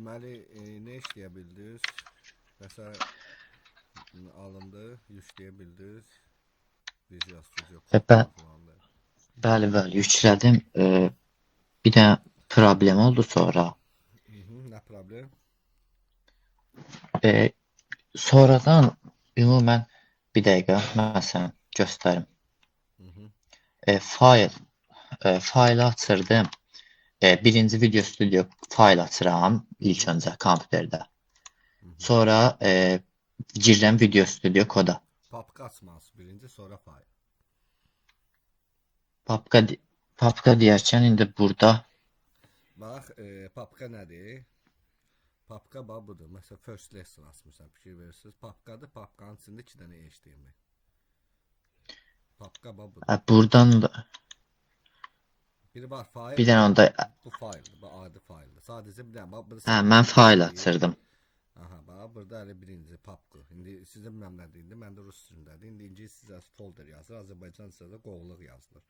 Deməli, nə işləyə bildiniz? Məsələn, alındı, yükləyə bildiniz. Visual Studio Və Code falan da. bəli, yüklədim. Bir dənə problem oldu sonra. Nə problem? E, Sonradan ümumən bir dəqiqə məsələn göstərim. Faylı açırdım. Birinci Video Studio fayl açıram ilk öncə kompüterdə. Sonra girirəm Video Studio koda. Papka açmalısın birinci, sonra fayl. Papka deyərkən indi burada Bax, papka nədir? Papka budur. Məsələn, first lesson açmışam, fikir verirsiniz. Papkadır, papkanın içində 2 dənə HTML. Papka budur. buradan da Biri var fayl, bir dənə onda bu fayldır, bu adi fayldır. Sadəcə bir dənə, bax, mən fayl açırdım. Aha, bax, burada hələ birinci papku. İndi sizə bilməm nədir indi, məndə rus dilindədir. İndi ingilis sizə folder yazılır, Azərbaycan sizə qovluq yazılır.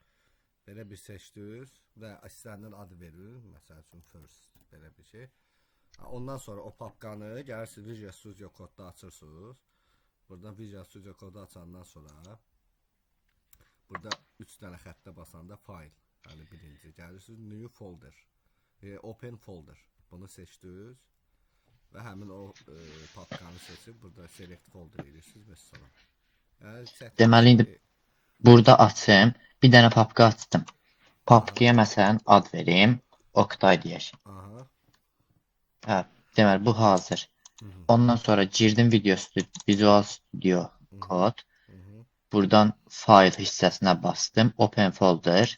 Belə bir seçdiniz və istənilən adı verin, məsəl üçün first, belə bir şey. Ondan sonra o papkanı gəlirsiniz Visual Studio Code'da açırsınız. Buradan Visual Studio Code'u açandan sonra burada 3 dənə xəttə basanda fayl, yəni birinci gəlirsiniz new folder, open folder. Bunu seçdiniz və həmin o papkanı seçib burada select folder edirsiniz və salam. Yəni Deməli indi burada açım, bir dənə papka açdım. Papkaya məsələn ad verim, Oktay deyək. Deməli bu hazır. Ondan sonra girdim Visual Studio Code. Buradan fayl hissəsinə bastım, open folder.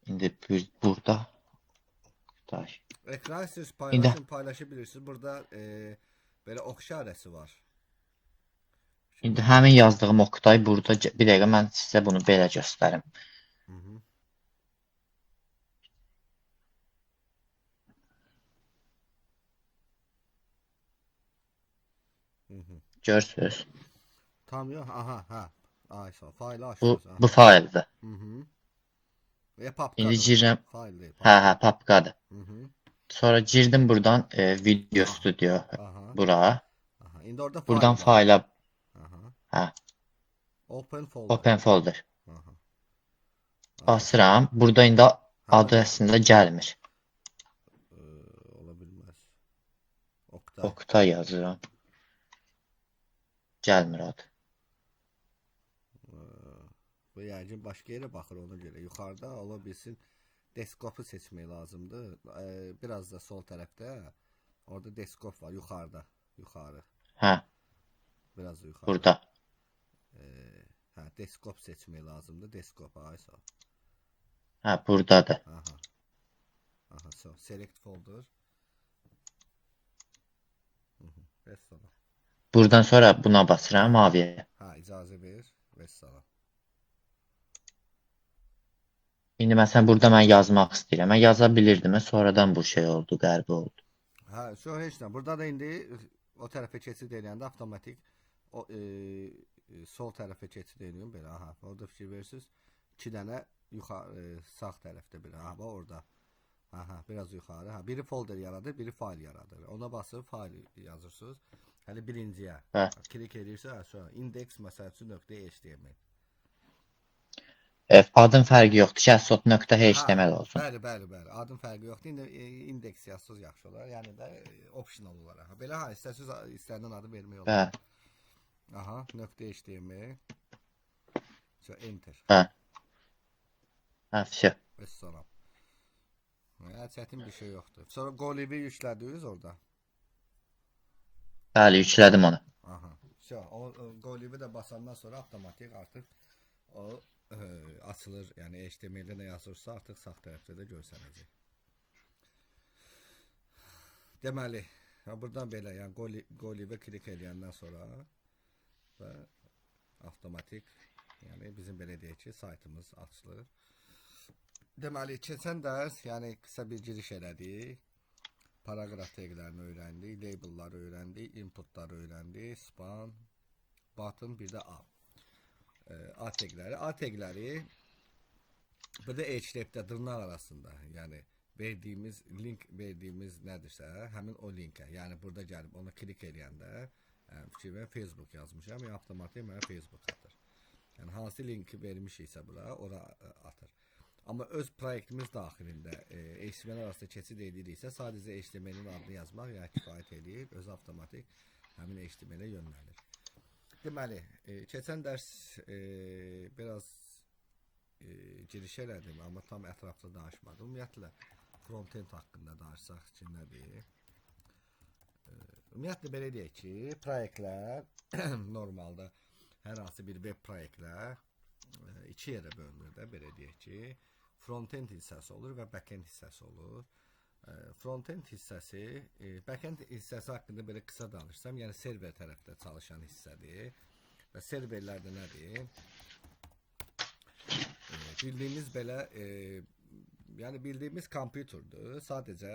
İndi burada ekran siz paylaşa bilirsiniz. Burada belə ox işarəsi var. İndi həmin yazdığım Oktay burada, bir dəqiqə mən sizə bunu belə göstərim. Görürsünüz. Tam yox, aha, Ay sağ, faylı açdınız. Bu fayldır. Papkadır. İndi girirəm. Fayl deyil. Papkadır. Sonra girdim buradan Video Studio bura. İndi orada buradan fayla Open folder. Basıram. Burada indi adı əslində gəlmir. Ola bilməz. Oktay yazıram. Gəlmir adı. Bu yəqin başqa yerə baxır ona görə. Yuxarıda ola bilsin desktopu seçmək lazımdır. Biraz da sol tərəfdə orada desktop var yuxarıda. Yuxarı. Biraz da yuxarı. Burada. Desktop seçmək lazımdır. Desktop aysa. Buradadır. So select folder. Buradan sonra buna basıram maviyə. İcazə ver və salam. İndi məsələn burada mən yazmaq istəyirəm. Mən yaza bilirdim. Sonradan bu şey oldu, qəribə oldu. Şu heç nə. Burada da indi o tərəfə keçid edəndə avtomatik o sol tərəfə keçid edirəm belə. Orada fikir verirsiniz. 2 dənə yuxarı sağ tərəfdə bir. Orada. Biraz yuxarı. Biri folder yaradır, biri fayl yaradır. Ona basıb fayl yazırsınız. Hələ birinciyə. Klik edirsə, sonra index məsəl üçün .html. Adın fərqi yoxdur. Chat.html olsun. Bəli. Adın fərqi yoxdur. İndi indeks yazsız yaxşı olar. Yəni də optional olaraq. Belə istəsiz istənilən adı vermək olar. .html. So enter. Vəsə. Vəssalam. Çətin bir şey yoxdur. Sonra Go-Live yüklədiniz orada. Bəli, yüklədim onu. O Go-Live də basandan sonra avtomatik artıq o açılır. Yəni HTML-də nə yazırsa artıq sağ tərəfdə də görsənəcək. Deməli, buradan belə, yəni Go-Live klik edəndən sonra və avtomatik, yəni bizim belə deyək ki, saytımız açılır. Deməli, keçən dərs, yəni qısa bir giriş elədik. Paragraf taglərini öyrəndik, labelları öyrəndik, inputları öyrəndik, span, button, bir də A. A tagləri. A tagləri burada hrefdə dırnaq arasında, yəni verdiyimiz nədirsə, həmin o linkə, yəni burada gəlib ona klik eləyəndə, fikir verin, Facebook yazmışam, yəni avtomatik mənə Facebook atır. Yəni hansı linki vermişiksə bura, ora atır. Amma öz proyektimiz daxilində HTML arasında keçid ediriksə, sadəcə HTML-in adını yazmaq yəni kifayət edir, öz avtomatik həmin HTML-ə yönləlir. Deməli, keçən dərs biraz giriş elədim, amma tam ətraflı danışmadım. Ümumiyyətlə, frontend haqqında danışsaq ki, nədir? Ümumiyyətlə, belə deyək ki, proyektlər normalda hər hansı bir web proyektlər iki yerə bölünür də, belə deyək ki, frontend hissəsi olur və backend hissəsi olur. Frontend hissəsi, backend hissəsi haqqında belə qısa danışsam, yəni server tərəfdə çalışan hissədir. Və serverlərdə nədir? Bildiyimiz belə, yəni bildiyimiz kompüterdir, sadəcə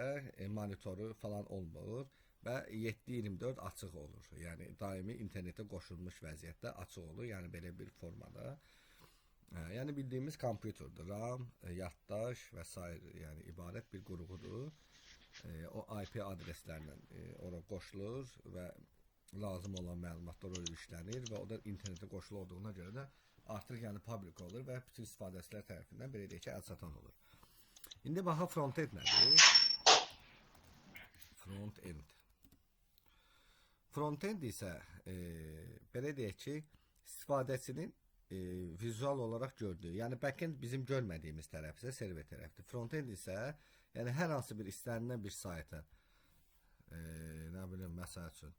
monitoru falan olmur və 7/24 açıq olur. Yəni daimi internetə qoşulmuş vəziyyətdə açıq olur, yəni belə bir formada. Yəni bildiyimiz kompüterdir, RAM, yaddaş və s. yəni ibarət bir qurğudur. O IP adreslərlə ora qoşulur və lazım olan məlumatlar oraya yüklənir və o da internetə qoşulu olduğuna görə də artıq yəni public olur və bütün istifadəçilər tərəfindən belə deyək ki, əlçatan olur. İndi baxaq frontend nədir? Frontend isə belə deyək ki, istifadəçinin vizual olaraq gördüyü, yəni backend bizim görmədiyimiz tərəf isə server tərəfdir. Frontend isə yəni hər hansı bir istənilən bir sayta, nə bilim, məsəl üçün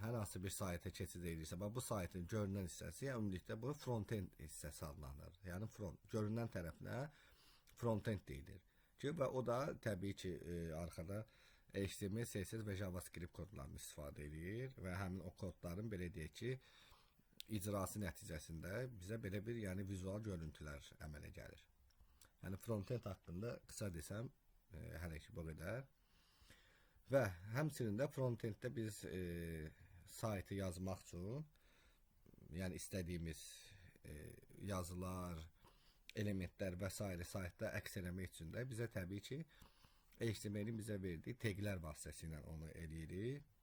hər hansı bir sayta keçid edirsə, bu saytın görünən hissəsi, yəni ümumilikdə bu frontend hissəsi adlanır. Yəni görünən tərəfinə frontend deyilir. Və o da təbii ki, arxada HTML, CSS və JavaScript kodlarını istifadə edir və həmin o kodların belə deyək ki, icrası nəticəsində bizə belə bir yəni vizual görüntülər əmələ gəlir. Yəni frontend haqqında qısa desəm, hələ ki bu qədər. Və həmçinin də frontenddə biz saytı yazmaq üçün, yəni istədiyimiz yazılar, elementlər və s. saytda əks eləmək üçün də bizə təbii ki, HTML-in bizə verdiyi taglər vasitəsilə onu eləyirik.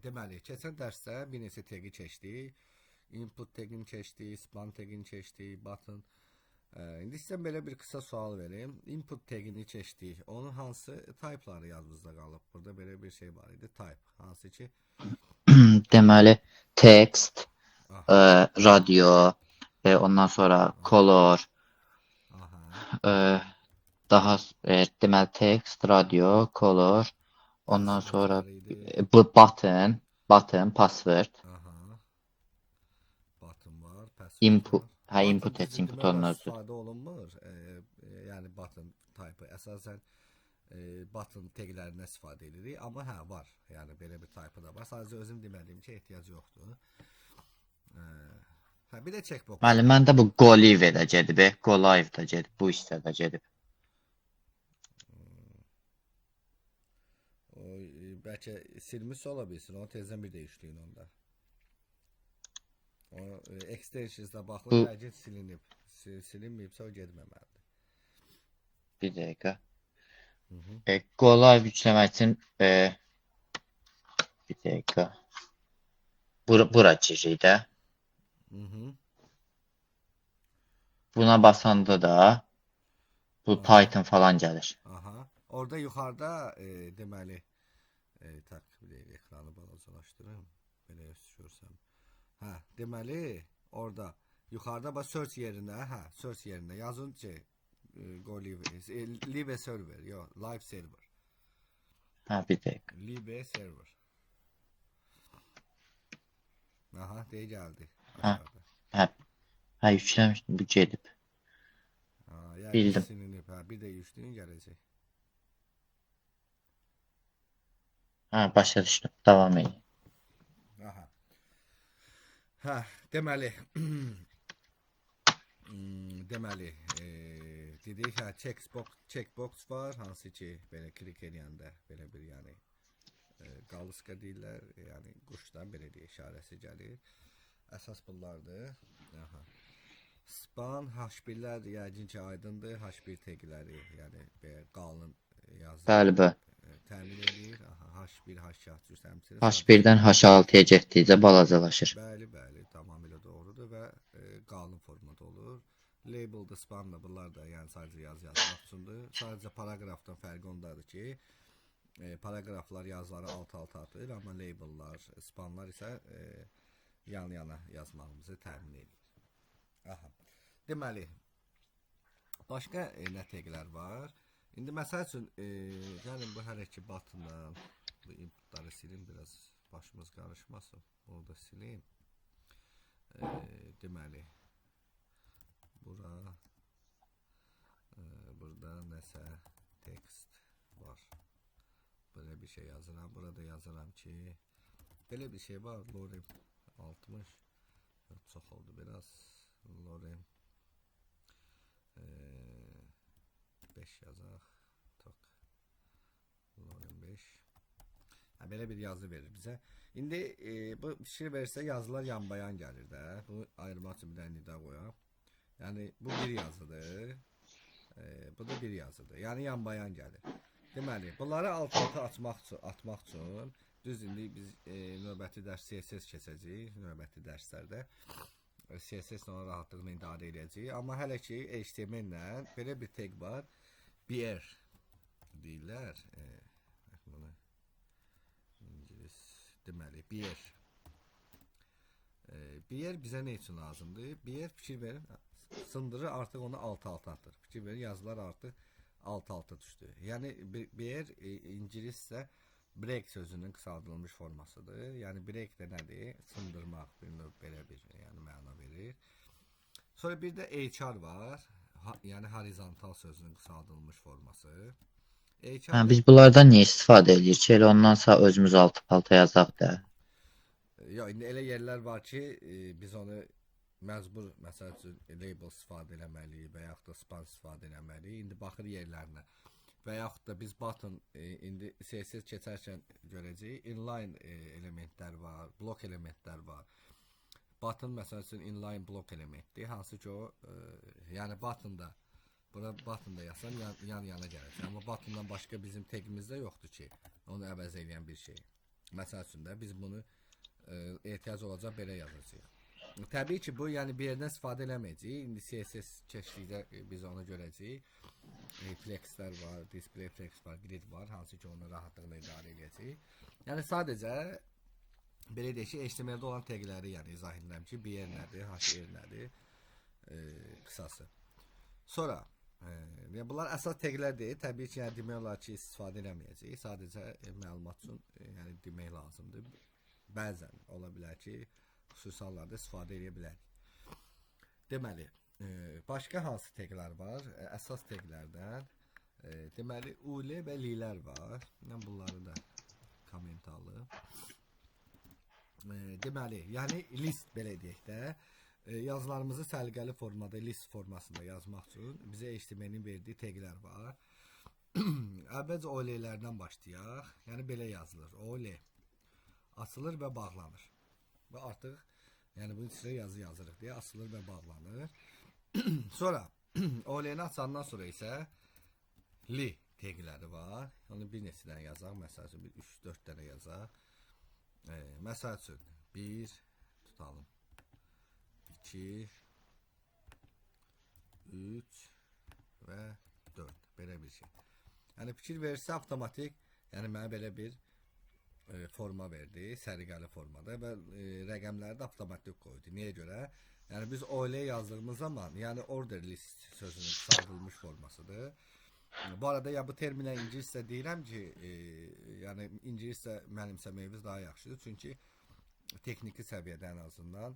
Deməli, keçən dərsdə bir neçə tagi keçdik. Input tagini keçdik, span tagini keçdik, button. İndi sizə belə bir qısa sual verim. Input tagini keçdik. Onun hansı type'ları yadınızda qalıb? Burada belə bir şey var idi. Type. Hansı ki? Deməli, text, radio, ondan sonra color, daha deməli text, radio, color, ondan sonra button, password, button var, password input, var. input et, input ondan sonra. İstifadə olunmur. Yəni button type əsasən button taglərindən istifadə edirik, amma hə var. Yəni belə bir type da var. Sadəcə özüm demədiyim ki, ehtiyac yoxdur. Hə, bir də checkbox. Bəli, məndə bu go live də gedib, go live da gedib, bu hissədə gedib. Bəlkə silmiş ola bilsin, onu tezdən bir deyişləyin onda. O extensions'da baxılır, bəlkə silinib. Silinməyibsə o getməməlidir. Bir dəqiqə. Go live yükləmək üçün bir dəqiqə. Bura girir də. Buna basanda da bu Python falan gəlir. Aha. Orada yuxarıda deməli tak bir dəqiqə ekranı balacalaşdırım. Belə görsəm. Hə, deməli orada yuxarıda bax search yerinə, search yerinə yazın ki go live a server, yox, live server. Hə, bir dəqiqə. Live a server. Aha, deyə gəldi. Hə, yükləmişdim, bu gedib. Bildim. Bir də yükləyin gələcək. Hə, başa düşdüm. Davam edin. Aha. Hə, deməli dedik, hə, checkbox var, hansı ki, belə klik eləyəndə belə bir, yəni qalıska deyirlər, yəni quşdan belə deyə işarəsi gəlir. Əsas bunlardır. Aha. Span H1'lər yəqin ki aydındır. H1 təqləri, yəni qalın yazı Bəli, bəli. təmin edir. Aha, H1, H2 təmsil. H1-dən H6-ya getdikcə balacalaşır. Bəli, bəli, tamamilə doğrudur və qalın formada olur. Label'da, spanla bunlar da yəni sadəcə yazı yazmaq üçündür. Sadəcə paraqrafdan fərqi ondadır ki, paraqraflar yazıları alt-alta atır, amma label'lar, spanlar isə yan-yana yazmağımızı təmin edir. Aha. Deməli, başqa nə təqlər var? İndi məsəl üçün, gəlin bu hər iki batından bu inputları silin, biraz başımız qarışmasın. Onu da silin. Deməli, burada nəsə text var. Böyle bir şey yazıram. Burada yazıram ki, belə bir şey var. Lorem 60. Çox oldu biraz. Lorem 5 yazaq. Tok. Lorem 5. Belə bir yazı verir bizə. İndi bu fikir verirsə yazılar yanbayan gəlir də. Bu ayırmaq üçün bir dənə nida qoyaq. Yəni bu bir yazıdır. Bu da bir yazıdır. Yəni yanbayan gəlir. Deməli, bunları alt-alta atmaq üçün düz indi biz növbəti dərs CSS keçəcəyik. Növbəti dərslərdə CSS ilə rahatlıqla idarə edəcəyik. Amma hələ ki HTML ilə belə bir tag var. Beer deyirlər. Bunu İngilis deməli beer. Beer bizə nə üçün lazımdır? Beer fikir verin, sındırır, artıq onu alt-alta atır. Fikir verin, yazılar artıq alt-alta düşdü. Yəni beer ingiliscə break sözünün qısaldılmış formasıdır. Yəni break də nədir? Sındırmaq, bir növ belə bir yəni məna verir. Sonra bir də HR var. Yəni horizontal sözünün qısaldılmış forması. Biz bunlardan niyə istifadə edirik ki? Elə ondan sonra özümüz alt-alta yazaq da. Ya indi elə yerlər var ki, biz onu məcbur məsəl üçün label istifadə eləməliyik və yaxud da span istifadə eləməliyik. İndi baxır yerlərinə. Və yaxud da biz button indi CSS keçərkən görəcəyik. Inline elementlər var, blok elementlər var. Button məsəl üçün inline blok elementdir. Hansı ki o yəni buttonda bura buttonda yazsan yan-yana gələcək. Amma buttondan başqa bizim tagimizdə yoxdur ki, onu əvəz edən bir şey. Məsəl üçün də biz bunu ehtiyac olacaq belə yazacağıq. Təbii ki, bu yəni bir yerdən istifadə eləməyəcəyik. İndi CSS keçdikdə biz onu görəcəyik. Flexlər var, display flex var, grid var, hansı ki onu rahatlıqla idarə edəcəyik. Yəni sadəcə belə deyək ki, HTML-də olan tagləri yəni izah edirəm ki, bir yer nədir, hr nədir, qısası. Sonra bunlar əsas taglər deyil. Təbii ki, yəni demək olar ki, istifadə eləməyəcəyik. Sadəcə məlumat üçün yəni demək lazımdır. Bəzən ola bilər ki, xüsusi hallarda istifadə edə bilərik. Deməli, başqa hansı taglər var? Əsas taglərdən deməli ul və lilər var. Mən bunları da komment alım. Deməli, yəni list belə deyək də, yazılarımızı səliqəli formada, list formasında yazmaq üçün bizə HTML-in verdiyi taglər var. Əvvəlcə OL-lərdən başlayaq. Yəni belə yazılır. OL açılır və bağlanır. Və artıq yəni bunun içində yazı yazırıq deyə açılır və bağlanır. Sonra OL-ni açandan sonra isə li tagləri var. Onu bir neçə dənə yazaq. Məsəl üçün 3-4 dənə yazaq. Məsəl üçün 1 tutalım. 2 3 və 4 belə bir şey. Yəni fikir verirsə avtomatik, yəni mənə belə bir forma verdi, səliqəli formada və rəqəmləri də avtomatik qoydu. Niyə görə? Yəni biz OL yazdığımız zaman, yəni order list sözünün qısaldılmış formasıdır. Bu arada ya bu terminə ingiliscə deyirəm ki, yəni ingiliscə mənimsəməyimiz daha yaxşıdır. Çünki texniki səviyyədə ən azından,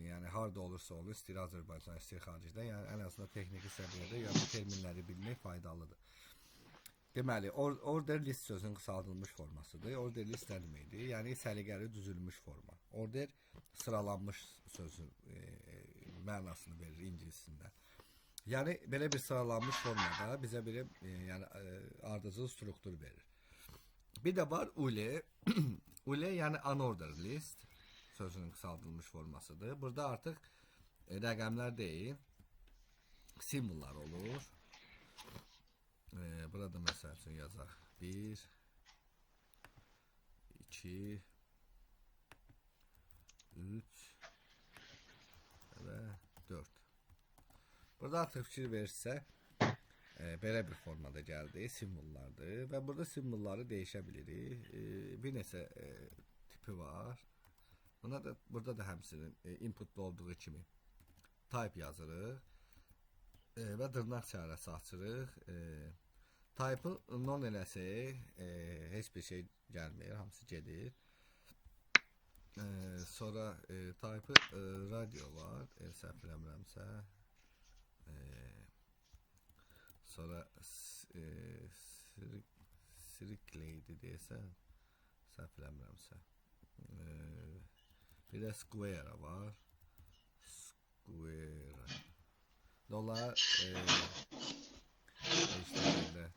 yəni harda olursa olur, istəyir Azərbaycan, istəyir xaricdə, yəni ən azından texniki səviyyədə yəni bu terminləri bilmək faydalıdır. Deməli, order list sözünün qısaldılmış formasıdır. Order list nə deməkdir? Yəni səliqəli düzülmüş forma. Order sıralanmış sözün mənasını verir ingiliscində. Yəni belə bir sıralanmış formada bizə bir yəni ardıcıl struktur verir. Bir də var ule. Ule yəni unordered list sözünün qısaldılmış formasıdır. Burada artıq rəqəmlər deyil, simvollar olur. Burada məsəl üçün yazaq 1, 2, 3 və 4. Burada artıq fikir verirsə, belə bir formada gəldi, simvollardır və burada simvolları dəyişə bilirik. Bir neçə tipi var. Burada da həmçinin inputda olduğu kimi type yazırıq və dırnaq işarəsi açırıq. Type-ı non eləsək, heç bir şey gəlmir, hamısı gedir. Sonra type-ı radio var, səhv eləmirəmsə. Sonra Strictly deyəsən, səhv eləmirəmsə. Bir də Square var. Square. Onlar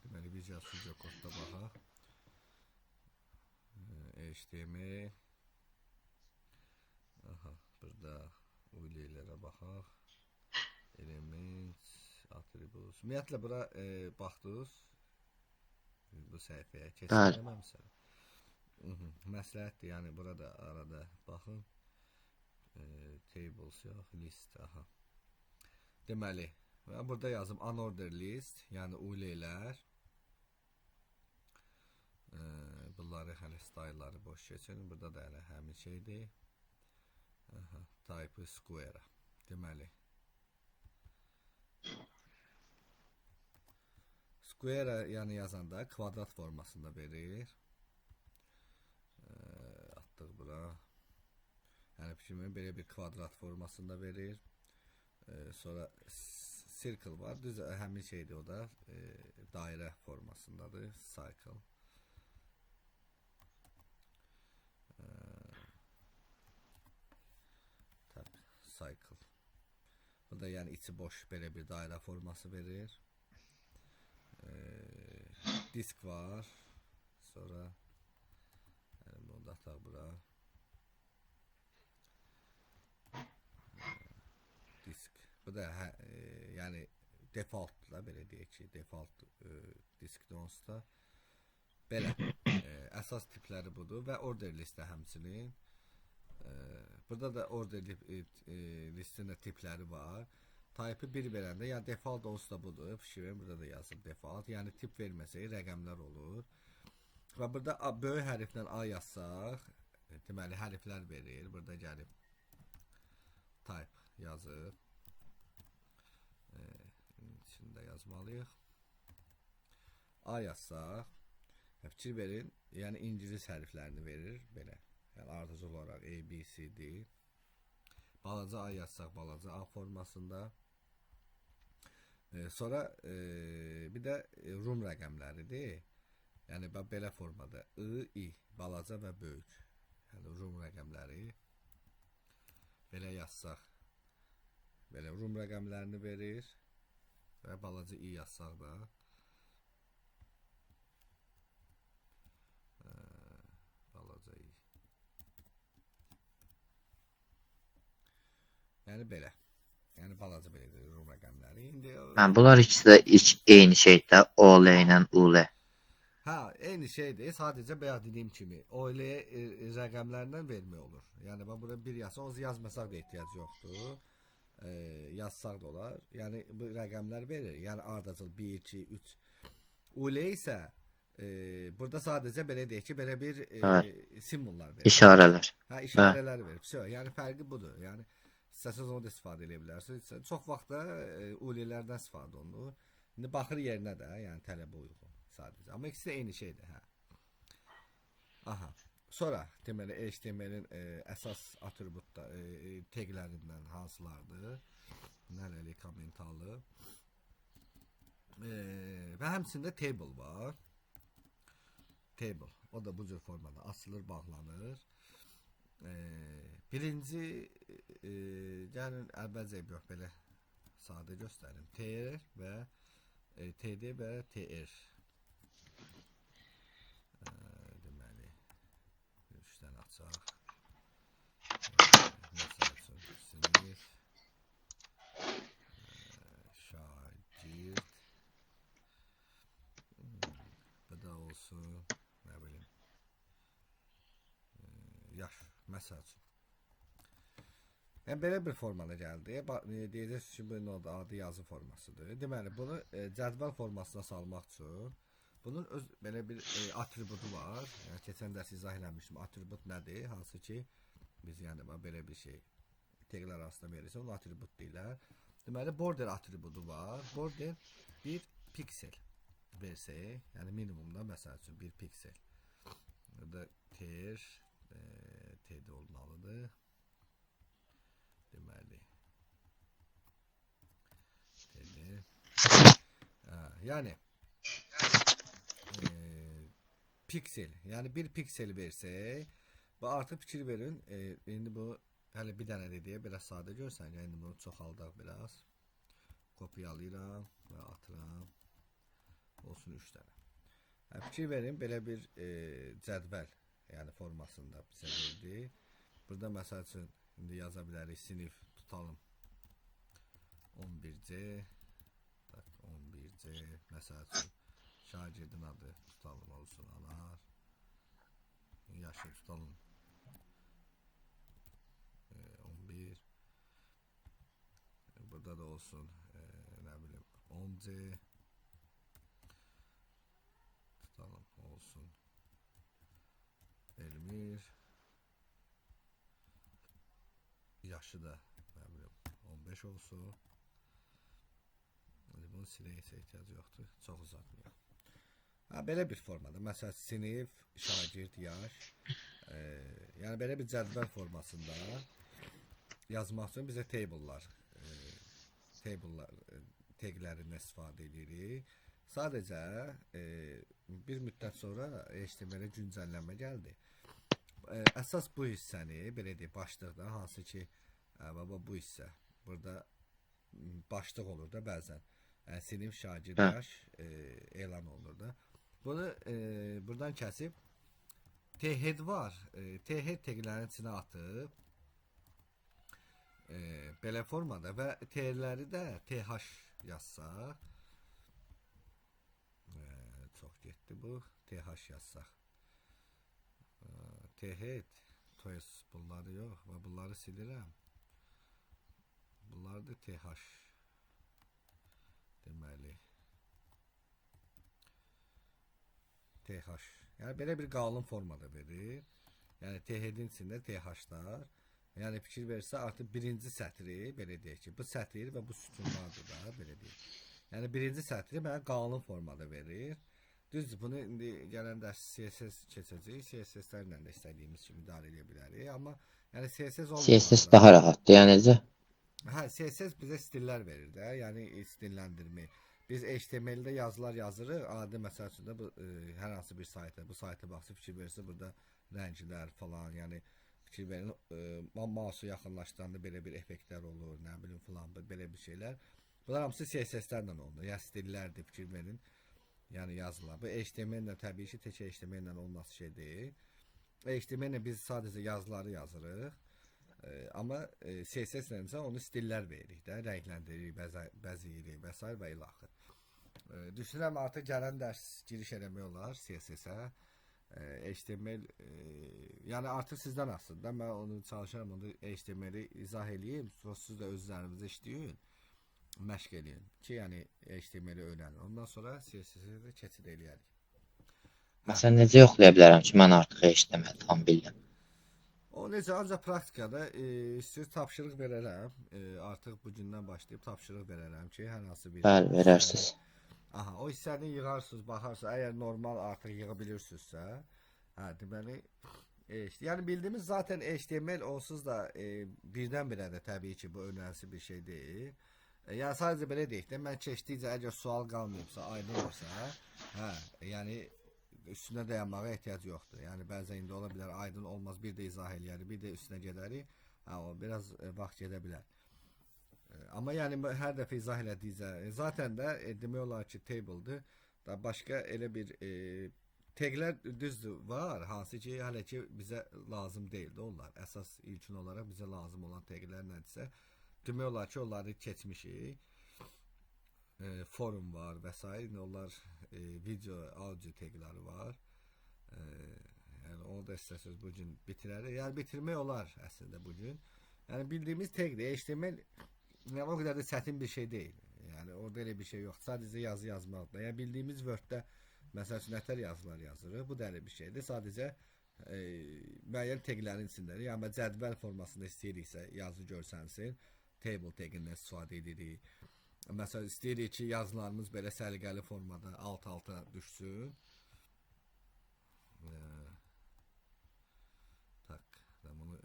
deməli Visual Studio Code'da baxaq. HTML. Aha, burada URL-lərə baxaq. Element, attributes. Ümumiyyətlə bura baxdınız. Bu səhifəyə keçirməmsən. Məsləhətdir, yəni burada arada baxın. Tables yox, list, aha. Deməli, mən burada yazım unordered list, yəni URL-lər. Bunları hələ style'ları boş keçin. Burada da hələ həmin şeydir. Type square. Deməli, square yəni yazanda kvadrat formasında verir. Atdıq bura. Yəni fikirmə belə bir kvadrat formasında verir. Sonra circle var. Düz həmin şeydir o da. Dairə formasındadır. Cycle. Cycle. Bu da yəni içi boş belə bir dairə forması verir. Disk var. Sonra bunu da ataq bura. Disk. Bu da yəni default da belə deyək ki, default disk donsda belə əsas tipləri budur və order listə həmçinin. Burada da order listində tipləri var. Type-ı 1 verəndə, yəni default olsa da budur. Fikirlərim burada da yazılıb default. Yəni tip verməsək rəqəmlər olur. Və burada böyük hərflə A yazsaq, deməli hərflər verir. Burada gəlib type yazır. İçində yazmalıyıq. A yazsaq, fikir verin, yəni ingilis hərflərini verir belə. Yəni ardıcıl olaraq A, B, C, D. Balaca A yazsaq, balaca A formasında. Sonra bir də room rəqəmləridir. Yəni belə formada I, I, balaca və böyük. Yəni room rəqəmləri. Belə yazsaq, belə room rəqəmlərini verir. Və balaca I yazsaq da. Balaca I. Yəni belə. Yəni balaca belədir room rəqəmləri. Bunlar ikisi də eyni şeydə, OL ilə UL. Hə, eyni şeydir. Sadəcə bayaq dediyim kimi, OL rəqəmlərindən vermək olur. Yəni bax burada bir yazsa, onu yazmasaq da ehtiyac yoxdur. Yazsaq da olar. Yəni bu rəqəmlər verir. Yəni ardıcıl 1, 2, 3. UL isə burada sadəcə belə deyək ki, belə bir simvollar verir. İşarələr. Hə, işarələr verir. Yəni fərqi budur. Yəni İstəsəz onu da istifadə edə bilərsiniz. Çox vaxtda UL-lərdən istifadə olunur. İndi baxır yerinə də, yəni tələbə uyğun sadəcə. Amma ikisi də eyni şeydir, hə. Aha. Sonra deməli HTML-in əsas atributda taglərindən hansılardır? Nələri kommentalı. Və həmçində table var. Table. O da bu cür formada açılır, bağlanır. Birinci gəlin əvvəlcə yox belə sadə göstərim. TR və TD və TR. Deməli 3 dənə açaq. Məsəl üçün sinir olsun, nə bilim, yaş, məsəl üçün. Yəni belə bir formada gəldi. Deyəcəksiniz ki, bu adı yazı formasıdır. Deməli, bunu cədvəl formasına salmaq üçün bunun öz belə bir atributu var. Yəni keçən dərs izah eləmişdim. Atribut nədir? Hansı ki biz yəni belə bir şey təqlər arasında verirsə, onu atribut deyirlər. Deməli, border atributu var. Border bir piksel versək, yəni minimumda məsəl üçün bir piksel. Burada T'də olmalıdır. Deməli, T'dir. Yəni piksel, yəni bir piksel versək, və artıq fikir verin, indi bu hələ bir dənə deyə biraz sadə görsən, indi bunu çoxaldaq biraz. Kopyalayıram və atıram. Olsun 3 dənə. Fikir verin, belə bir cədvəl, yəni formasında bizə verdi. Burada məsəl üçün indi yaza bilərik, sinif tutalım 11C 11C, məsəl üçün şagirdin adı tutalım olsun Anar, yaşı tutalım 11, burada da olsun nə bilim 10C tutalım olsun Elmir, yaşı da nə bilim 15 olsun. Bunun siləyəsə ehtiyac yoxdur, çox uzatmayaq. Belə bir formada, məsələn sinif, şagird, yaş, yəni belə bir cədvəl formasında yazmaq üçün bizə taglərindən istifadə edirik. Sadəcə bir müddət sonra HTML-ə güncəllənmə gəldi. Əsas bu hissəni, belə deyək, başlıqda, hansı ki, bu hissə, burada başlıq olur da bəzən. Sinif, şagird, yaş elan olur da. Bunu buradan kəsib T-head var. T-head taglərin içinə atıb belə formada və T-ləri də TH yazsaq, çox getdi bu, TH yazsaq, T-head, bunları yox və bunları silirəm, bunlar da TH deməli TH, yəni belə bir qalın formada verir, yəni T-headin içində TH-lar, yəni fikir versə artıq birinci sətri, belə deyək ki, bu sətr və bu sütunlardır da, belə deyək, yəni birinci sətri mənə qalın formada verir. Düzdür, bunu indi gələn dərs CSS keçəcək, CSS-lərlə də istədiyimiz kimi idarə edə bilərik, amma yəni CSS olmamalı. CSS daha rahatdır, yəni necə? Hə, CSS bizə stillər verir də, yəni stilləndirmə. Biz HTML-də yazılar yazırıq, adi məsəl üçün də bu hər hansı bir sayta, bu sayta baxıb fikir verirsə burada rənglər falan, yəni fikir verin, mouse'u yaxınlaşdıranda belə bir effektlər olur, nə bilim falan, belə bir şeylər. Bunlar hamısı CSS-lərlə olur, yəni stillərdir, fikir verin. Yəni yazılar. Bu HTML-lə təbii ki, tək HTML-lə olması şey deyil. HTML-lə biz sadəcə yazıları yazırıq. Amma CSS-lə isə onu stillər veririk də, rəngləndiririk, bəzəyirik və s. və ilə axır. Düşünürəm artıq gələn dərs giriş eləmək olar CSS-ə. HTML, yəni artıq sizdən asılıdır. Mən onu çalışıram, onu HTML-i izah eləyim, sonra siz də özlərinizə işləyin, məşq eləyin ki, yəni HTML-i öyrənin. Ondan sonra CSS-ə də keçid eləyərik. Məsələn, necə yoxlaya bilərəm ki, mən artıq HTML tam bildim? O necə, ancaq praktikada siz tapşırıq verərəm, artıq bugündən başlayıb tapşırıq verərəm ki, hər hansı bir... Bəli, verərsiniz. Aha, o hissəni yığarsınız, baxarsınız, əgər normal artıq yığa bilirsinizsə, deməli, yəni bildiyimiz zaten HTML onsuz da birdən-birə də təbii ki, bu önəmli bir şey deyil. Yəni sadəcə belə deyək də, mən keçdikcə əgər sual qalmayıbsa, aydın olsa, yəni üstünə dayanmağa ehtiyac yoxdur. Yəni bəzən indi ola bilər, aydın olmaz, bir də izah eləyərik, bir də üstünə gedərik, o biraz vaxt gedə bilər. Amma yəni hər dəfə izah elədikcə, zaten də demək olar ki, table-dır, da başqa elə bir taglər düzdür var, hansı ki, hələ ki bizə lazım deyildi onlar. Əsas ilkin olaraq bizə lazım olan taglər nədirsə, demək olar ki, onları keçmişik. forum var və s. Onlar video, audio təqləri var. Yəni onu da istəsəz bu gün bitirərik. Yəni bitirmək olar əslində bu gün. Yəni bildiyimiz təqdir. HTML yəni o qədər də çətin bir şey deyil. Yəni orada elə bir şey yox. Sadəcə yazı yazmaqdır. Yəni bildiyimiz Word-də məsəl üçün nətər yazılar yazırıq. Bu da elə bir şeydir. Sadəcə müəyyən təqlərin içində, yəni cədvəl formasında istəyiriksə yazı görsənsin, table təqindən istifadə edirik. Məsələn, istəyirik ki, yazılarımız belə səliqəli formada alt-alta düşsün. Tak, ben bunu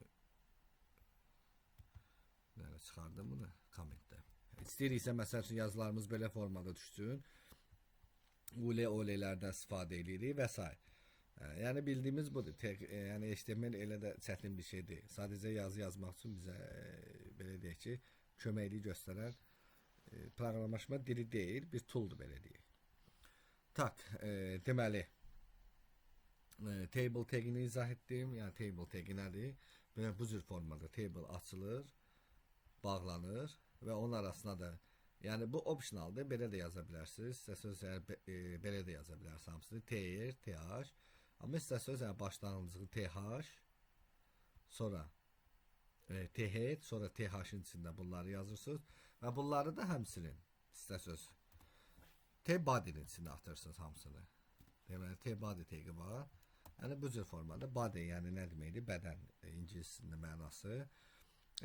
çıxardım bunu kommentdə. İstəyiriksə, məsəl üçün yazılarımız belə formada düşsün. Ule-olelərdən istifadə edirik və s. Yəni bildiyimiz budur. Yəni HTML elə də çətin bir şey deyil. Sadəcə yazı yazmaq üçün bizə belə deyək ki, köməklik göstərən proqramlaşma dili deyil, bir tooldur belə deyək. Tak, deməli table tagini izah etdim. Yəni table tagi nədir? Belə bu cür formada table açılır, bağlanır və onun arasına da yəni bu optionaldır. Belə də yaza bilərsiniz. İstəsəz belə də yaza bilərsiniz hamısını. TR, TH. Amma istəsəz başlanğıcı TH, sonra TH, sonra TH-ın içində bunları yazırsınız və bunları da həmçinin istəsəz T-body'nin içində atırsınız hamısını. Deməli T-body tagi var. Yəni bu cür formada body yəni nə deməkdir? Bədən ingiliscəsində mənası.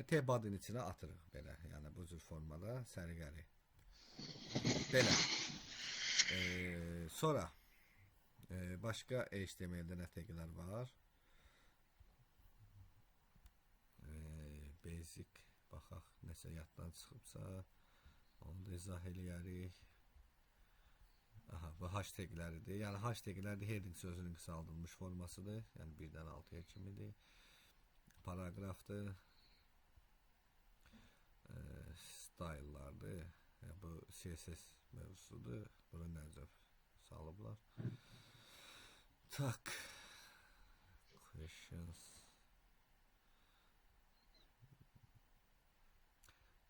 T-body'nin içinə atırıq belə. Yəni bu cür formada səliqəli. Belə. Sonra başqa HTML-də nə təqlər var? Basic, baxaq, nəsə yaddan çıxıbsa, onu da izah eləyərik. Aha, bu hashtagləridir. Yəni hashtaglər heading sözünün qısaldılmış formasıdır. Yəni 1-dən 6-ya kimidir. Paragrafdır. Style'lardır. Yəni bu CSS mövzusudur. Bura nəzər salıblar. Tak. Questions.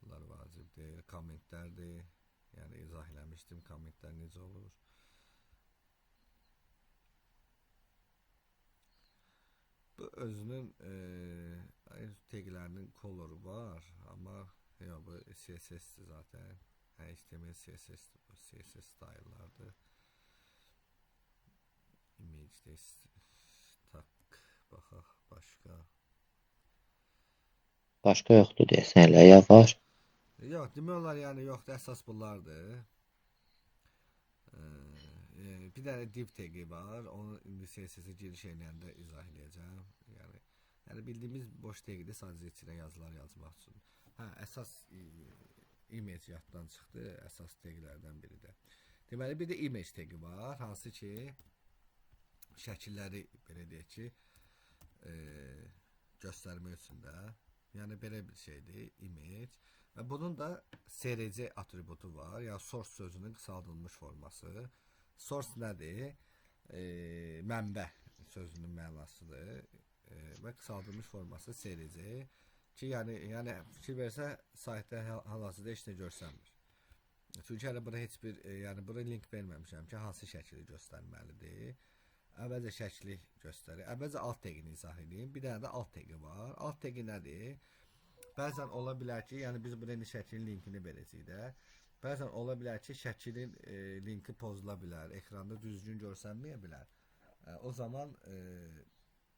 Bunlar vacibdir. Kommentlərdir. Yəni izah eləmişdim. Kommentlər necə olur? Bu özünün taglərinin koloru var. Amma yox, bu CSS'dir zaten. HTML CSS'dir. Bu CSS style'lardır. Image'də tak, baxaq, başqa. Başqa yoxdur deyəsən elə, ya var? Yox, demək olar yəni yoxdur, əsas bunlardır. Bir dənə div tagi var, onu indi CSS-ə giriş eləyəndə izah eləyəcəm. Yəni bildiyimiz boş tagdir, sadəcə içinə yazılar yazmaq üçün. Hə, əsas image yaddan çıxdı, əsas taglərdən biri də. Deməli, bir də image tagi var, hansı ki, şəkilləri belə deyək ki, göstərmək üçün də. Yəni belə bir şeydir, image. Və bunun da SRC atributu var, yəni source sözünün qısaldılmış forması. Source nədir? Mənbə sözünün mənasıdır və qısaldılmış forması SRC ki, yəni fikir versə saytda hal-hazırda heç nə görsənmir. Çünki hələ bura heç bir, yəni bura link verməmişəm ki, hansı şəkili göstərməlidir. Əvvəlcə şəkli göstərir. Əvvəlcə alt tagini izah edeyim. Bir dənə də alt tagi var. Alt tagi nədir? Bəzən ola bilər ki, yəni biz buraya şəklin linkini verəcəyik də. Bəzən ola bilər ki, şəklin linki pozula bilər. Ekranda düzgün görsənməyə bilər. O zaman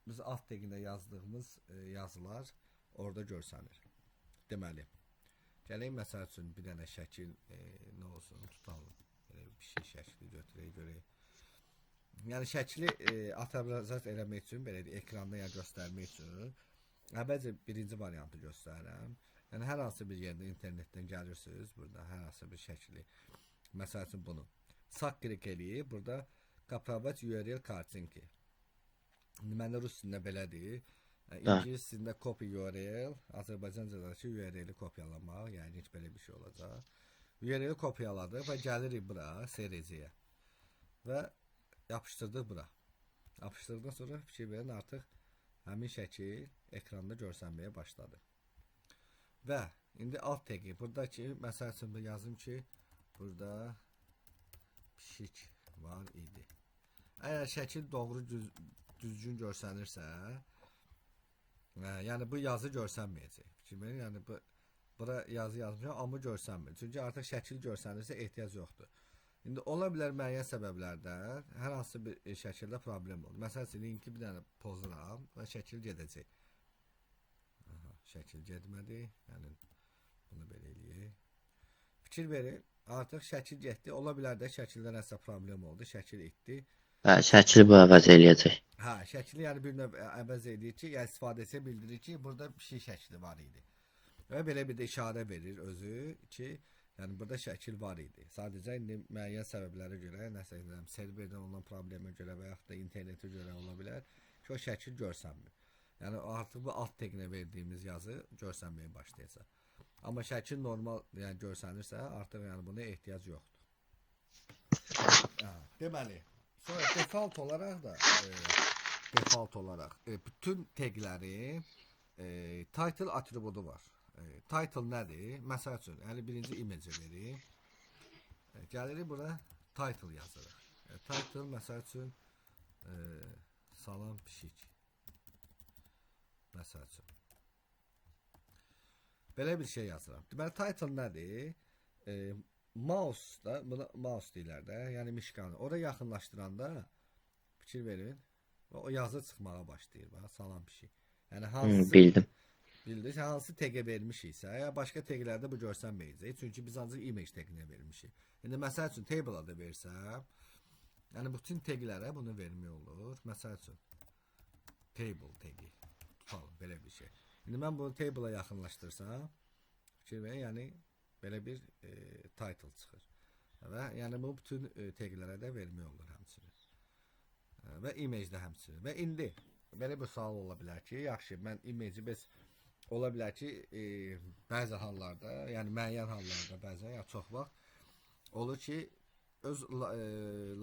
biz alt tagində yazdığımız yazılar orada görsənir. Deməli, gələk məsəl üçün bir dənə şəkil nə olsun, tutalım. Bir şey şəkli götürək, görək. Yəni şəkli atabrazat eləmək üçün, belə deyək, ekranda ya göstərmək üçün əvvəlcə birinci variantı göstərirəm. Yəni hər hansı bir yerdə internetdən gəlirsiniz, burada hər hansı bir şəkli, məsəl üçün bunu sağ klik eləyib, burada qapravat URL kartinki. Məndə rus dilində belədir. İngilis dilində copy URL, Azərbaycancadakı URL-i kopyalamaq, yəni heç belə bir şey olacaq. URL-i kopyaladı və gəlirik bura, SRC-yə və yapışdırdıq bura. Yapışdırdıqdan sonra fikir verin, artıq həmin şəkil ekranda görsənməyə başladı. Və indi alt tagi, buradakı məsəl üçün yazım ki, burada pişik var idi. Əgər şəkil doğru düzgün görsənirsə, yəni bu yazı görsənməyəcək. Kimi, yəni bura yazı yazmışam, amma görsənmir. Çünki artıq şəkil görsənirsə ehtiyac yoxdur. İndi ola bilər müəyyən səbəblərdən hər hansı bir şəkildə problem olur. Məsələn, linki bir dənə pozuram və şəkil gedəcək. Aha, şəkil getmədi. Yəni bunu belə eləyək. Fikir verin, artıq şəkil getdi. Ola bilər də şəkildə nəsə problem oldu, şəkil etdi. Bəli, şəkli bu əvəz eləyəcək. Hə, şəkli yəni bir növ əvəz edir ki, yəni istifadəçiyə bildirir ki, burada bir şey şəkli var idi. Və belə bir də işarə verir özü ki, yəni burada şəkil var idi. Sadəcə indi müəyyən səbəblərə görə, nəsə deyirəm, serverdən olan problemə görə və yaxud da internetə görə ola bilər ki, o şəkil görsənmir. Yəni artıq bu alt teqinə verdiyimiz yazı görsənməyə başlayacaq. Amma şəkil normal yəni görsənirsə, artıq yəni buna ehtiyac yoxdur. Hə, deməli, sonra default olaraq bütün teqlərin title atributu var. Title nədir? Məsəl üçün, yəni birinci image verir. Gəlirik bura title yazırıq. Title məsəl üçün salam pişik. Məsəl üçün. Belə bir şey yazıram. Deməli title nədir? Mouse da, buna mouse deyirlər də, yəni mişqanı. Ora yaxınlaşdıranda fikir verin və o yazı çıxmağa başlayır. Bax, salam pişik. Yəni hansı Bildim. Bildiniz, hansı teqə vermişiksə, ya başqa teqlərdə bu görsənməyəcək. Çünki biz ancaq image teqinə vermişik. İndi məsəl üçün table da versəm, yəni bütün teqlərə bunu vermək olur. Məsəl üçün table teqi tutalım, belə bir şey. İndi mən bunu table-a yaxınlaşdırsam, fikir verin, yəni belə bir title çıxır. Və yəni bu bütün teqlərə də vermək olur həmçinin. Və image də həmçinin. Və indi belə bir sual ola bilər ki, yaxşı, mən image biz ola bilər ki, bəzi hallarda, yəni müəyyən hallarda bəzən, ya çox vaxt olur ki, öz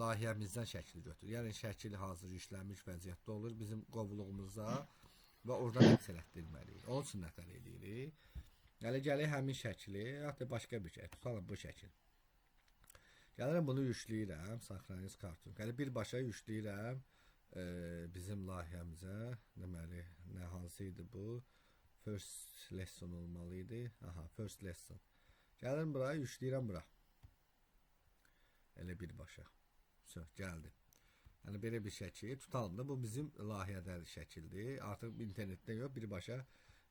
layihəmizdən şəkil götürür. Yəni şəkil hazır işlənmiş vəziyyətdə olur bizim qovluğumuzda və oradan əks etdirməliyik. Onun üçün nətər edirik? Yəni gəlir həmin şəkli, hətta başqa bir şey, tutalım bu şəkil. Gəlirəm bunu yükləyirəm, saxlanıcı kartun. Yəni birbaşa yükləyirəm bizim layihəmizə. Deməli, nə hansı idi bu? First lesson olmalı idi. Aha, first lesson. Gəlirim bura, yükləyirəm bura. Elə birbaşa. Gəldi. Yəni belə bir şəkil tutalım da bu bizim layihədə şəkildir. Artıq internetdən yox, birbaşa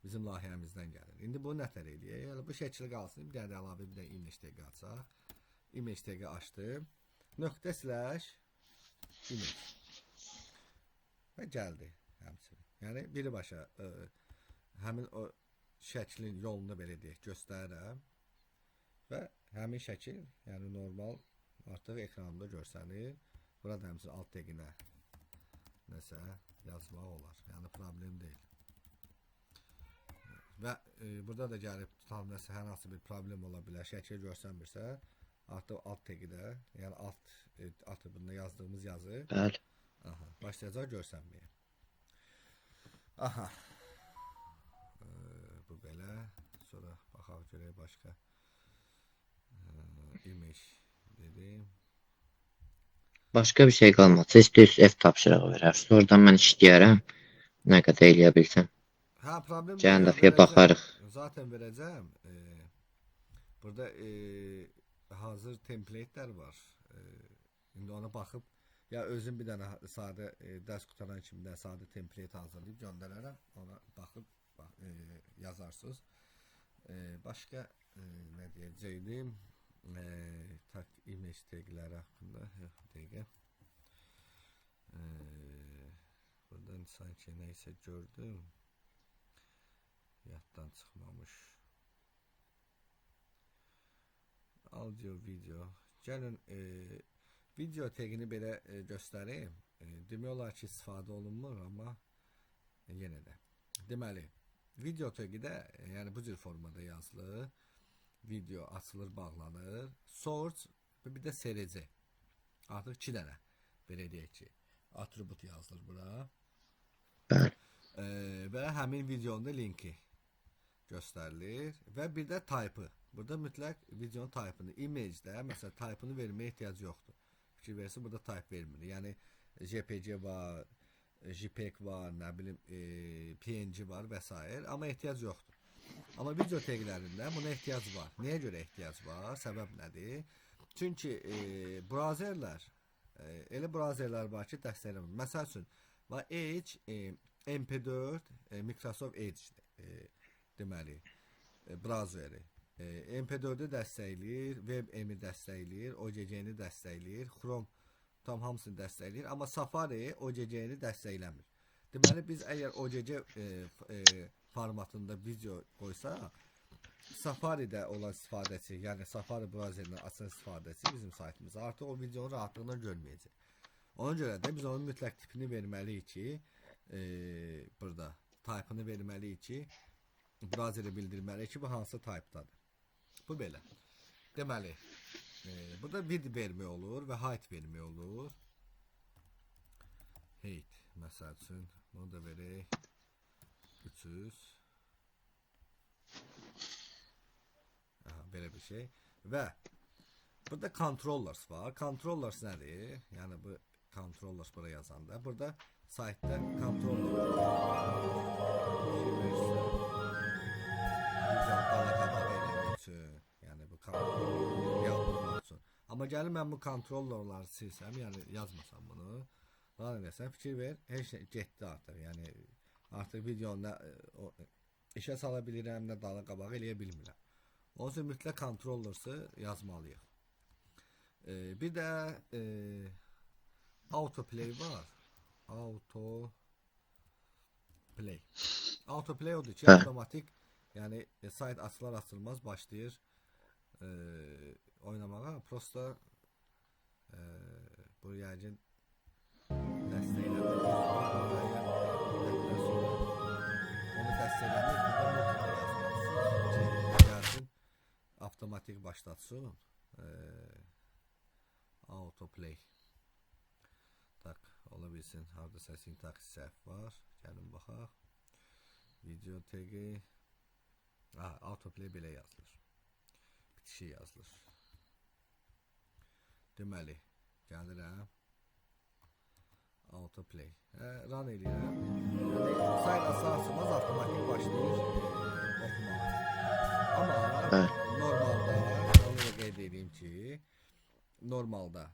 bizim layihəmizdən gəlir. İndi bunu nətər eləyək? Yəni bu şəkil qalsın. Bir dənə əlavə bir dənə image tagi açaq. Image tagi açdım. Nöqtə slash image. Və gəldi həmçinin. Yəni birbaşa həmin o şəklin yolunu belə deyək göstərirəm və həmin şəkil, yəni normal artıq ekranımda görsənir. Burada həmçinin alt teqinə nəsə yazmaq olar. Yəni problem deyil. Və burada da gəlib tutalım nəsə hər hansı bir problem ola bilər. Şəkil görsənmirsə, artıq alt teqidə, yəni alt atributunda yazdığımız yazı başlayacaq görsənməyə. Aha. Bu belə. Sonra baxaq görək başqa image dedim. Başqa bir şey qalmasa istəyirsiniz F tapşırığı verərsiniz. Oradan mən işləyərəm. Nə qədər eləyə bilsəm. Hə, problem Gələn deyil, dəfəyə baxarıq. Zaten verəcəm. Burada hazır template'lər var. İndi ona baxıb ya özüm bir dənə sadə dərs qutaran kimi də sadə template hazırlayıb göndərərəm. Ona baxıb yazarsınız. Başqa nə deyəcəydim? Tak image tagləri haqqında dəqiqə. Buradan sanki nəysə gördüm. Yaddan çıxmamış. Audio, video. Gəlin video tagini belə göstərim. Demək olar ki, istifadə olunmur, amma yenə də. Deməli, video tagi də yəni bu cür formada yazılır. Video açılır, bağlanır. Source və bir də SRC. Artıq 2 dənə belə deyək ki, atribut yazılır bura. Və həmin videonun da linki göstərilir və bir də type-ı. Burada mütləq videonun type-ını, image-də məsələn type-ını verməyə ehtiyac yoxdur. Fikir versin, burada type vermir. Yəni JPG var, JPEG var, nə bilim PNG var və s. amma ehtiyac yoxdur. Amma video təqlərində buna ehtiyac var. Nəyə görə ehtiyac var? Səbəb nədir? Çünki brauzerlər elə brauzerlər var ki, dəstəkləmir. Məsəl üçün var Edge, MP4, Microsoft Edge deməli brauzeri. MP4-ü dəstəkləyir, WebM-i dəstəkləyir, OGG-ni dəstəkləyir, Chrome tam hamısını dəstəkləyir, amma Safari OGG-ni dəstəkləmir. Deməli biz əgər OGG formatında video qoysaq, Safari-də olan istifadəçi, yəni Safari brauzerindən açan istifadəçi bizim saytımızda artıq o videonun rahatlığından görməyəcək. Ona görə də biz onun mütləq tipini verməliyik ki, burada type-ını verməliyik ki, brauzeri bildirməliyik ki, bu hansı type-dadır. Bu belə. Deməli, burada vid vermək olur və height vermək olur. Height, məsəl üçün, bunu da verək 300. Belə bir şey. Və burada controllers var. Controllers nədir? Yəni bu controllers bura yazanda. Burada saytda controller yəni bu controller üçün. Amma gəlin mən bu controllerları silsəm, yəni yazmasam bunu, daha eləsəm fikir ver, hər şey getdi artıq. Yəni artıq videonu işə sala bilirəm, nə dalı qabağı eləyə bilmirəm. Onun üçün mütləq controller'sı yazmalıyıq. Bir də autoplay var. Autoplay odur ki, avtomatik, yəni sayt açılar açılmaz başlayır oynamağa. Prosta bu yəqin dəstəkləmir. Onu dəstəkləmir. Avtomatik başlatsın. Autoplay. Tak, ola bilsin. Hardasa sintaks səhv var. Gəlin baxaq. Video tagi. Autoplay belə yazılır. Bitişi yazılır. Deməli, gəlirəm. Autoplay. Run eləyirəm. Sayt açılmaz avtomatik başlayır oxumağa. Amma normalda, onu da qeyd edeyim ki, normalda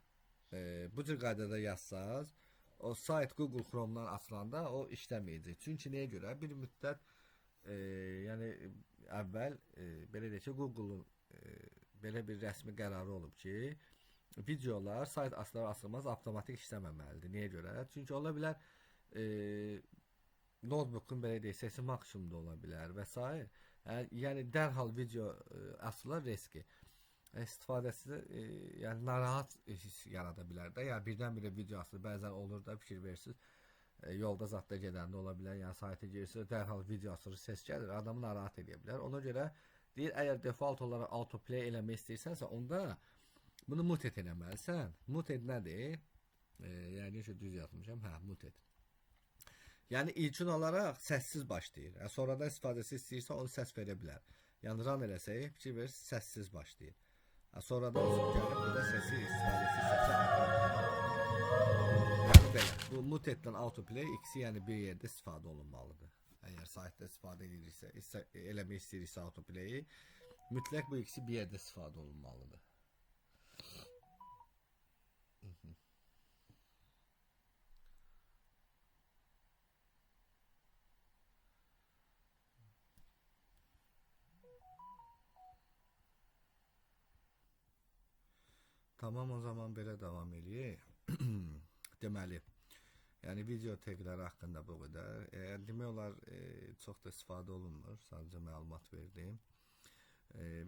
bu cür qaydada yazsaz, o sayt Google Chrome'dan açılanda o işləməyəcək. Çünki nəyə görə? Bir müddət, yəni əvvəl belə deyək ki, Google'un belə bir rəsmi qərarı olub ki, videolar sayt açılmaz avtomatik işləməməlidir. Nəyə görə? Çünki ola bilər notebook'un belə deyək, səsi maksimumda ola bilər və s. Yəni dərhal video açılar riski. İstifadəçi yəni narahat his yarada bilər də. Yəni birdən-birə video açılır. Bəzən olur da fikir versiniz. Yolda zətdə gedəndə ola bilər. Yəni sayta girirsiniz, dərhal video açılır, ses gəlir, adamı narahat edə bilər. Ona görə deyir, əgər default olaraq autoplay eləmək istəyirsənsə, onda bunu muted eləməlisən. Muted nədir? Yəni ki, düz yazmışam. Muted. Yəni ilkin olaraq səssiz başlayır. Sonradan istifadəçi istəyirsə onu səs verə bilər. Yəni run eləsək, fikir verir, səssiz başlayır. Sonradan gəlib burada səsi istifadəçi səsi artırır. Yəni belə. Bu muteddən autoplay ikisi yəni bir yerdə istifadə olunmalıdır. Əgər saytda istifadə edirsə, eləmək istəyirsə autoplayi, mütləq bu ikisi bir yerdə istifadə olunmalıdır. Tamam, o zaman belə davam eləyək. Deməli, yəni video tagləri haqqında bu qədər. Demək olar çox da istifadə olunmur, sadəcə məlumat verdim.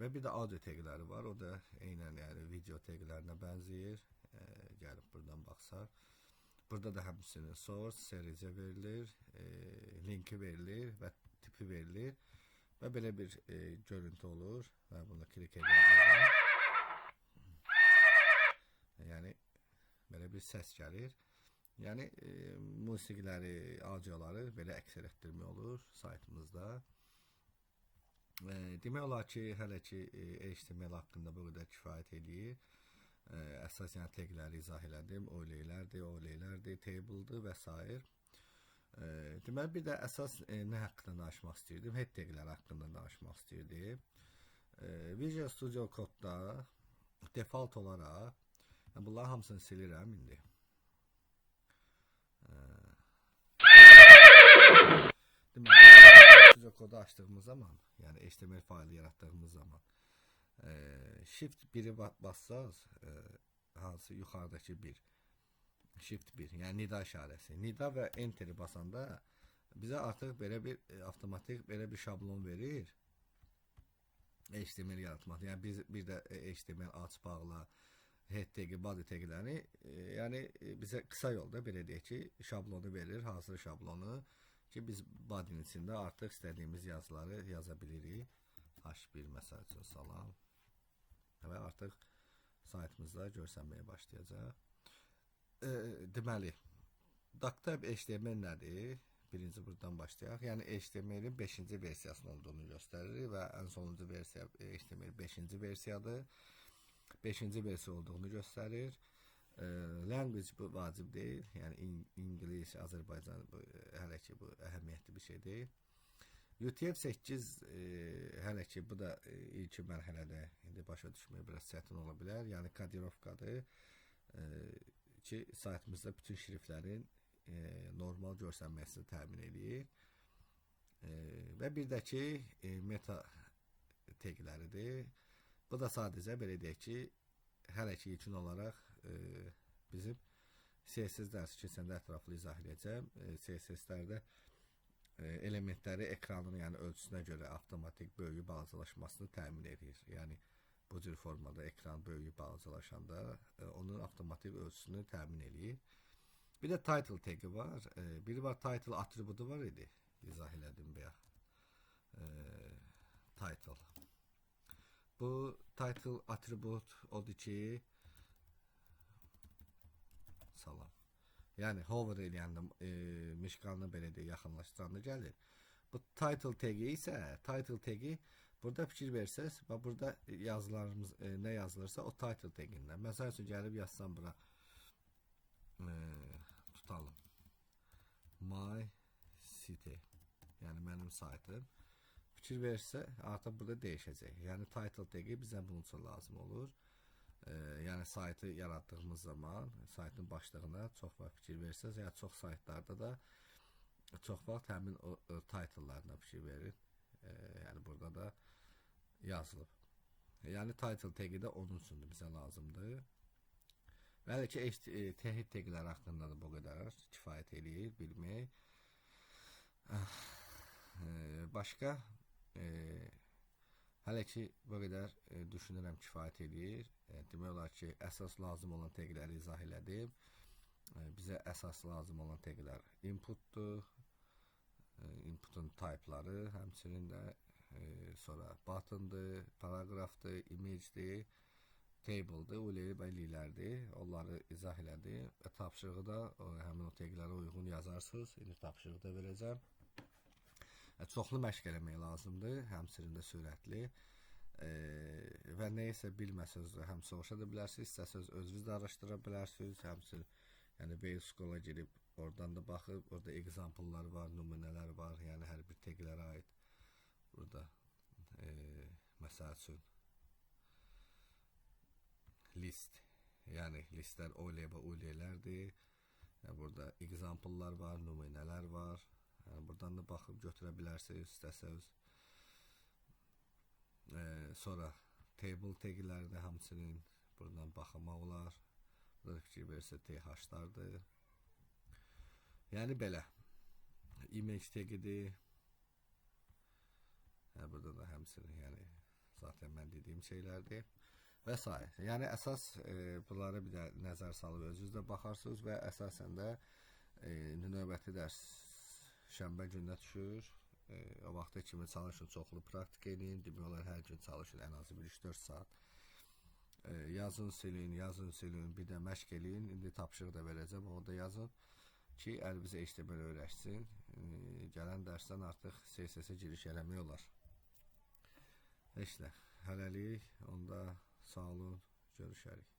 Və bir də audio tagləri var, o da eynən yəni video taglərinə bənzəyir. Gəlib buradan baxsaq. Burada da həmçinin source, sericə verilir, linki verilir və tipi verilir. Və belə bir görüntü olur. Və buna klik edəcəm. Yəni belə bir səs gəlir. Yəni musiqiləri, audioları belə əks etdirmək olur saytımızda. Demək olar ki, hələ ki HTML haqqında bu qədər kifayət eləyir. Əsas yəni tagləri izah elədim. Oleylərdir, table'dır və s. Deməli bir də əsas nə haqqında danışmaq istəyirdim? Head tagləri haqqında danışmaq istəyirdim. Visual Studio Code'da default olaraq bunların hamısını silirəm indi. Deməli, Studio Code'u açdığımız zaman, yəni HTML faylı yaratdığımız zaman Shift 1'i bassaz, hansı yuxarıdakı 1, Shift 1, yəni nida işarəsi. Nida və Enter'i basanda bizə artıq belə bir avtomatik belə bir şablon verir. HTML yaratmaq. Yəni biz bir də HTML aç bağla, head tagi, body tagləri, yəni bizə qısa yolda belə deyək ki, şablonu verir, hazır şablonu ki biz body'nin içində artıq istədiyimiz yazıları yaza bilirik. H1 məsəl üçün salam. Və artıq saytımızda görsənməyə başlayacaq. Deməli, Doctab HTML nədir? Birinci buradan başlayaq. Yəni HTML-in 5-ci versiyasının olduğunu göstərir və ən sonuncu versiya HTML 5-ci versiyadır. 5-ci versiya olduğunu göstərir. Language bu vacib deyil. Yəni İngilis, Azərbaycan hələ ki bu əhəmiyyətli bir şey deyil. UTF-8 hələ ki bu da ilk mərhələdə indi başa düşməyə biraz çətin ola bilər. Yəni kodirovkadır ki saytımızda bütün şriftlərin normal görsənməsini təmin edir. Və bir də ki meta tagləridir. Bu da sadəcə belə deyək ki, hələ ki ilkin olaraq bizim CSS dərsi keçəndə ətraflı izah edəcəm. CSS-lərdə elementləri ekranın yəni ölçüsünə görə avtomatik böyüyüb balacalaşmasını təmin edir. Yəni bu cür formada ekran böyüyüb balacalaşanda onun avtomatik ölçüsünü təmin edir. Bir də title tagi var. Biri var title atributu var idi. İzah elədim bayaq. Title. Bu title atribut odur ki salam. Yəni hover eləyəndə mişqalını belə deyə yaxınlaşdıranda gəlir. Bu title tagi isə title tagi burada fikir versəz və burada yazılarımız nə yazılırsa o title tagindən. Məsəl üçün gəlib yazsam bura tutalım. My city. Yəni mənim saytım. Fikir versə artıq burada dəyişəcək. Yəni title tagi bizə bunun üçün lazım olur. Yəni saytı yaratdığımız zaman saytın başlığına çox vaxt fikir versəz, ya çox saytlarda da çox vaxt həmin o title'larına fikir verin. Yəni burada da yazılıb. Yəni title tagi də onun üçündür, bizə lazımdır. Bəli ki, head taglər haqqında da bu qədər kifayət eləyir bilmək. Başqa hələ ki bu qədər düşünürəm kifayət eləyir. Demək olar ki, əsas lazım olan tagləri izah elədim. Bizə əsas lazım olan taglər inputdur, inputun type'ları, həmçinin də sonra button'dır, paragrafdır, image'dir, table'dır, uleylərdir. Onları izah elədim. Tapşırığı da həmin o taglərə uyğun yazarsınız. İndi tapşırığı da verəcəm. Çoxlu məşq eləmək lazımdır, həmçinin də sürətli. Və nəyisə bilməsəz həm soruşa da bilərsiniz, istəsəz özünüz də araşdıra bilərsiniz, həmçinin yəni Base School-a girib oradan da baxıb, orada example'lar var, nümunələr var, yəni hər bir taglərə aid. Burada məsəl üçün list, yəni listlər oley və uleylərdir. Burada example'lar var, nümunələr var. Yəni buradan da baxıb götürə bilərsiniz, istəsəz. Sonra table taglərdə həmçinin buradan baxmaq olar. Burada fikir versə TH-lardır. Yəni belə. Image tagidir. Burada da həmçinin yəni zaten mən dediyim şeylərdir. Və s. Yəni əsas bunlara bir də nəzər salıb özünüzdə baxarsınız və əsasən də növbəti dərs şənbə gününə düşür. O vaxta kimi çalışın, çoxlu praktik edin. Demək olar hər gün çalışın ən azı 3-4 saat. Yazın, silin, bir də məşq eləyin. İndi tapşırıq da verəcəm, orada yazın ki, əlinizə HTML öyrəşsin. Gələn dərsdən artıq CSS-ə giriş eləmək olar. Heç nə. Hələlik onda sağ olun, görüşərik.